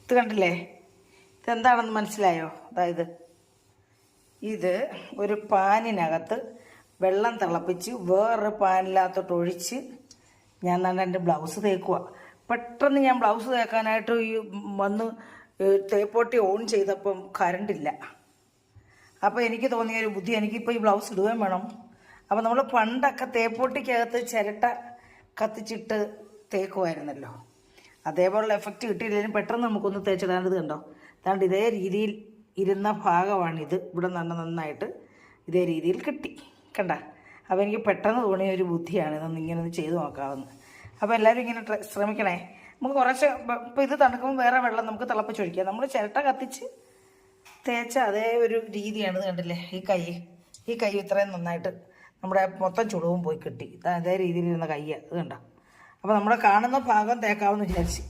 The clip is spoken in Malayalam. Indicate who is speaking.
Speaker 1: ഇത് കണ്ടില്ലേ, ഇതെന്താണെന്ന് മനസ്സിലായോ? അതായത് ഇത് ഒരു പാനിനകത്ത് വെള്ളം തിളപ്പിച്ച് വേറൊരു പാനിനകത്തോട്ട് ഒഴിച്ച് ഞാൻ തന്നെ എൻ്റെ ബ്ലൗസ് തേക്കുക. പെട്ടെന്ന് ഞാൻ ബ്ലൗസ് തേക്കാനായിട്ട് വന്ന് തേപ്പൊട്ടി ഓൺ ചെയ്തപ്പം കറണ്ടില്ല. അപ്പോൾ എനിക്ക് തോന്നിയൊരു ബുദ്ധി, എനിക്കിപ്പോൾ ഈ ബ്ലൗസ് ഇടുകയും വേണം. അപ്പോൾ നമ്മൾ പണ്ടൊക്കെ തേപ്പൊട്ടിക്കകത്ത് ചിരട്ട കത്തിച്ചിട്ട് തേക്കുമായിരുന്നല്ലോ. അതേപോലുള്ള എഫക്റ്റ് കിട്ടിയില്ലെങ്കിലും പെട്ടെന്ന് നമുക്കൊന്ന് തേച്ചിടാണ്ട്. കണ്ടോ, അതാണ്ട് ഇതേ രീതിയിൽ ഇരുന്ന ഭാഗമാണിത്. ഇവിടെ നന്നായിട്ട് ഇതേ രീതിയിൽ കിട്ടി, കണ്ട. അപ്പോൾ എനിക്ക് പെട്ടെന്ന് തോന്നിയ ഒരു ബുദ്ധിയാണ് ഇതൊന്ന് ഇങ്ങനെ ഒന്ന് ചെയ്ത് നോക്കാമെന്ന്. അപ്പോൾ എല്ലാവരും ഇങ്ങനെ ശ്രമിക്കണേ. നമുക്ക് കുറച്ച് ഇപ്പോൾ ഇത് തണുക്കുമ്പോൾ വേറെ വെള്ളം നമുക്ക് തിളപ്പിച്ചൊഴിക്കാം. നമ്മൾ ചിരട്ട കത്തിച്ച് തേച്ച അതേ ഒരു രീതിയാണ്. ഇത് കണ്ടില്ലേ, ഈ കൈ ഇത്രയും നന്നായിട്ട് നമ്മുടെ മൊത്തം ചുടവും പോയി കിട്ടി. അതേ രീതിയിൽ ഇരുന്ന കയ്യാണ്, ഇത് കണ്ടോ. അപ്പോൾ നമ്മുടെ കാണുന്ന ഭാഗം തേക്കാമെന്ന് വിചാരിച്ച്